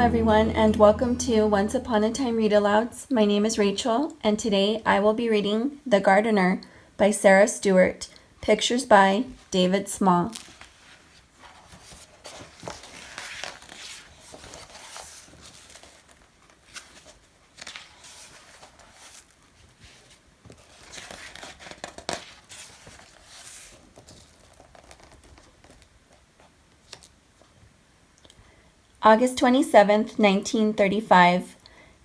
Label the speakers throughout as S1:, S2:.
S1: everyone, and welcome to Once Upon a Time Read Alouds. My name is Rachel, and today I will be reading The Gardener by Sarah Stewart, pictures by David Small. August 27th, 1935.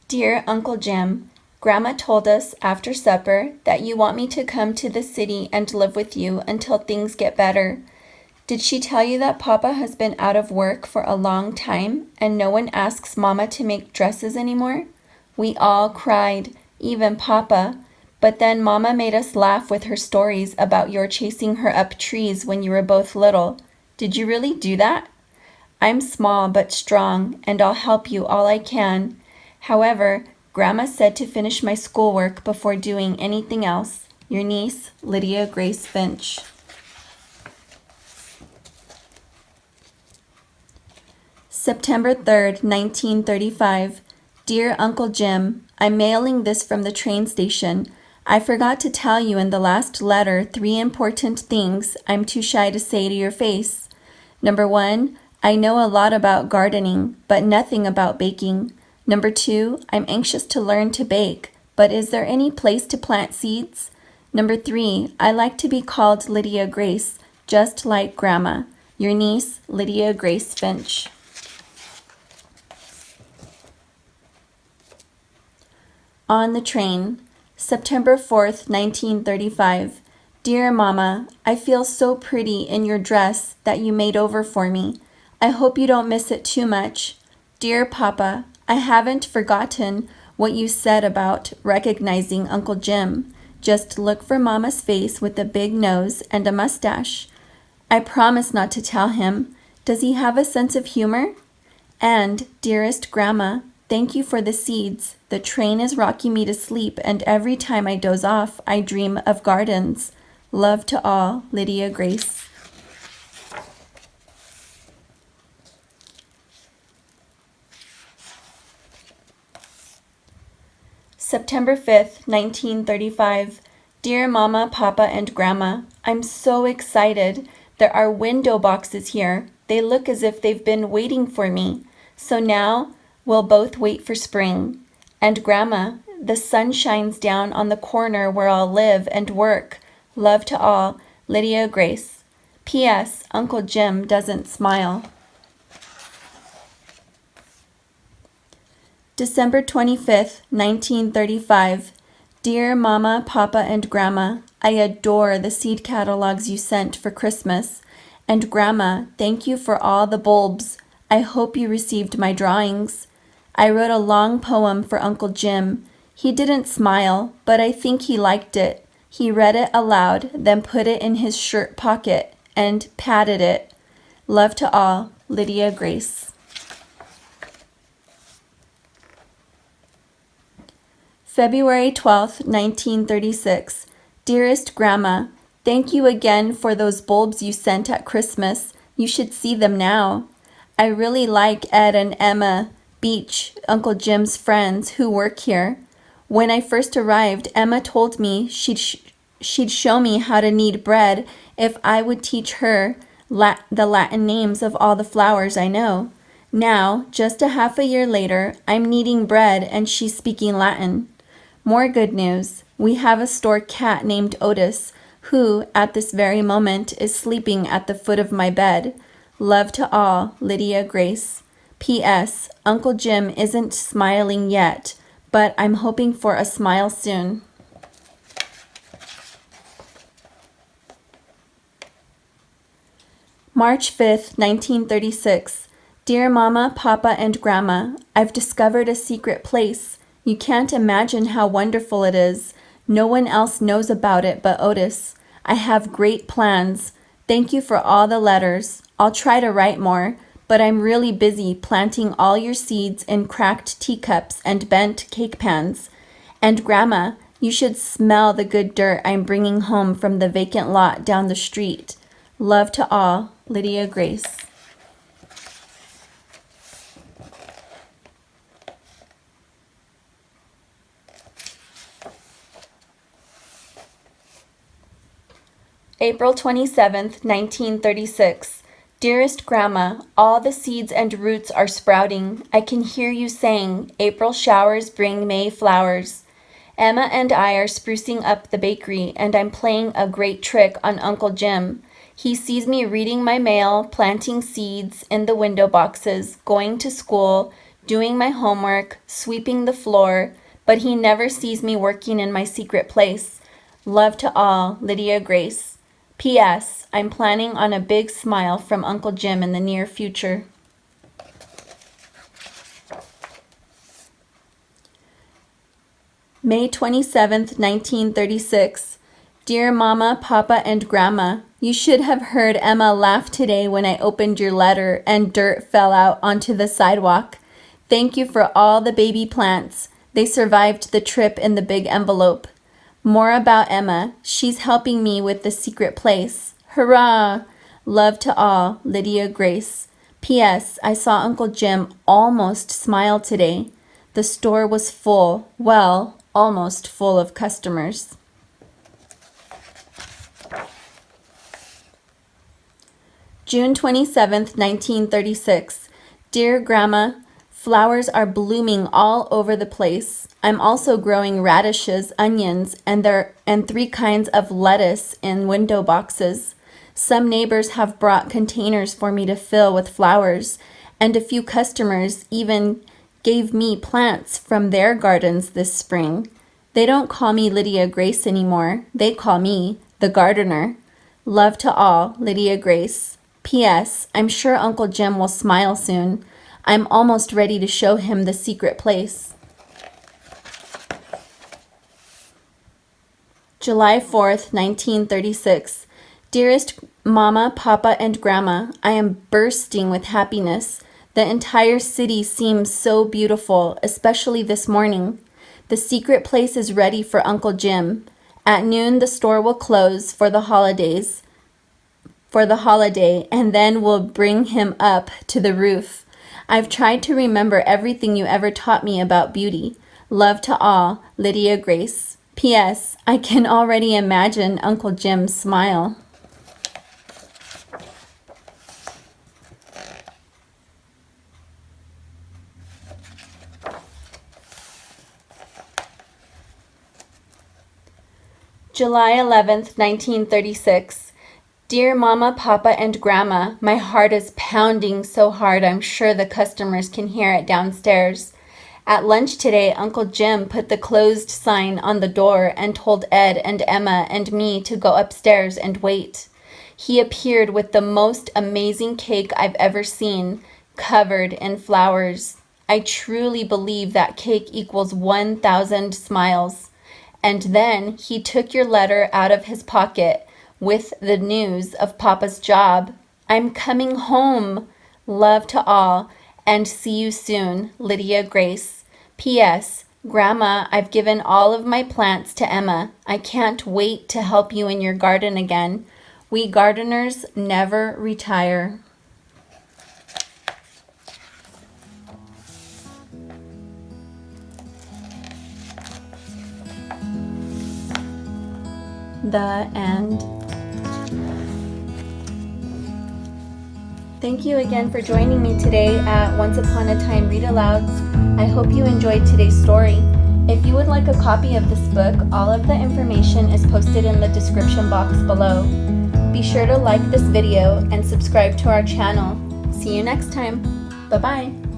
S1: Dear Uncle Jim, Grandma told us after supper that you want me to come to the city and live with you until things get better. Did she tell you that Papa has been out of work for a long time and no one asks Mama to make dresses anymore? We all cried, even Papa. But then Mama made us laugh with her stories about your chasing her up trees when you were both little. Did you really do that? I'm small but strong, and I'll help you all I can. However, Grandma said to finish my schoolwork before doing anything else. Your niece, Lydia Grace Finch. September 3rd, 1935. Dear Uncle Jim, I'm mailing this from the train station. I forgot to tell you in the last letter 3 important things I'm too shy to say to your face. Number 1, I know a lot about gardening, but nothing about baking. Number 2, I'm anxious to learn to bake, but is there any place to plant seeds? Number 3, I like to be called Lydia Grace, just like Grandma. Your niece, Lydia Grace Finch. On the train, September 4th, 1935. Dear Mama, I feel so pretty in your dress that you made over for me. I hope you don't miss it too much. Dear Papa, I haven't forgotten what you said about recognizing Uncle Jim. Just look for Mama's face with a big nose and a mustache. I promise not to tell him. Does he have a sense of humor? And, dearest Grandma, thank you for the seeds. The train is rocking me to sleep, and every time I doze off, I dream of gardens. Love to all, Lydia Grace. September 5th, 1935. Dear Mama, Papa, and Grandma, I'm so excited. There are window boxes here. They look as if they've been waiting for me. So now we'll both wait for spring. And Grandma, the sun shines down on the corner where I'll live and work. Love to all, Lydia Grace. P.S. Uncle Jim doesn't smile. December 25th, 1935. Dear Mama, Papa, and Grandma, I adore the seed catalogs you sent for Christmas. And Grandma, thank you for all the bulbs. I hope you received my drawings. I wrote a long poem for Uncle Jim. He didn't smile, but I think he liked it. He read it aloud, then put it in his shirt pocket and patted it. Love to all, Lydia Grace. February 12th, 1936. Dearest Grandma, thank you again for those bulbs you sent at Christmas. You should see them now. I really like Ed and Emma Beach, Uncle Jim's friends who work here. When I first arrived, Emma told me she'd show me how to knead bread if I would teach her the Latin names of all the flowers I know. Now, just a half a year later, I'm kneading bread and she's speaking Latin. More good news. We have a store cat named Otis, who, at this very moment, is sleeping at the foot of my bed. Love to all, Lydia Grace. P.S. Uncle Jim isn't smiling yet, but I'm hoping for a smile soon. March 5th, 1936. Dear Mama, Papa, and Grandma, I've discovered a secret place. You can't imagine how wonderful it is. No one else knows about it but Otis. I have great plans. Thank you for all the letters. I'll try to write more, but I'm really busy planting all your seeds in cracked teacups and bent cake pans. And Grandma, you should smell the good dirt I'm bringing home from the vacant lot down the street. Love to all, Lydia Grace. April 27th, 1936. Dearest Grandma, all the seeds and roots are sprouting. I can hear you saying, April showers bring May flowers. Emma and I are sprucing up the bakery, and I'm playing a great trick on Uncle Jim. He sees me reading my mail, planting seeds in the window boxes, going to school, doing my homework, sweeping the floor, but he never sees me working in my secret place. Love to all, Lydia Grace. P.S. I'm planning on a big smile from Uncle Jim in the near future. May 27th, 1936. Dear Mama, Papa, and Grandma, you should have heard Emma laugh today when I opened your letter and dirt fell out onto the sidewalk. Thank you for all the baby plants. They survived the trip in the big envelope. More about Emma. She's helping me with the secret place. Hurrah! Love to all, Lydia Grace. P.S. I saw Uncle Jim almost smile today. The store was full, well, almost full of customers. June 27th, 1936. Dear Grandma, flowers are blooming all over the place. I'm also growing radishes, onions, and 3 kinds of lettuce in window boxes. Some neighbors have brought containers for me to fill with flowers, and a few customers even gave me plants from their gardens this spring. They don't call me Lydia Grace anymore. They call me the gardener. Love to all, Lydia Grace. P.S. I'm sure Uncle Jim will smile soon. I'm almost ready to show him the secret place. July 4th, 1936. Dearest Mama, Papa, and Grandma, I am bursting with happiness. The entire city seems so beautiful, especially this morning. The secret place is ready for Uncle Jim. At noon, the store will close for the holiday, and then we'll bring him up to the roof. I've tried to remember everything you ever taught me about beauty. Love to all, Lydia Grace. P.S. I can already imagine Uncle Jim's smile. July 11th, 1936. Dear Mama, Papa, and Grandma, my heart is pounding so hard I'm sure the customers can hear it downstairs. At lunch today, Uncle Jim put the closed sign on the door and told Ed and Emma and me to go upstairs and wait. He appeared with the most amazing cake I've ever seen, covered in flowers. I truly believe that cake equals 1,000 smiles. And then he took your letter out of his pocket with the news of Papa's job. I'm coming home. Love to all, and see you soon, Lydia Grace. P.S. Grandma, I've given all of my plants to Emma. I can't wait to help you in your garden again. We gardeners never retire. The end. Thank you again for joining me today at Once Upon a Time Read Alouds. I hope you enjoyed today's story. If you would like a copy of this book, all of the information is posted in the description box below. Be sure to like this video and subscribe to our channel. See you next time. Bye-bye.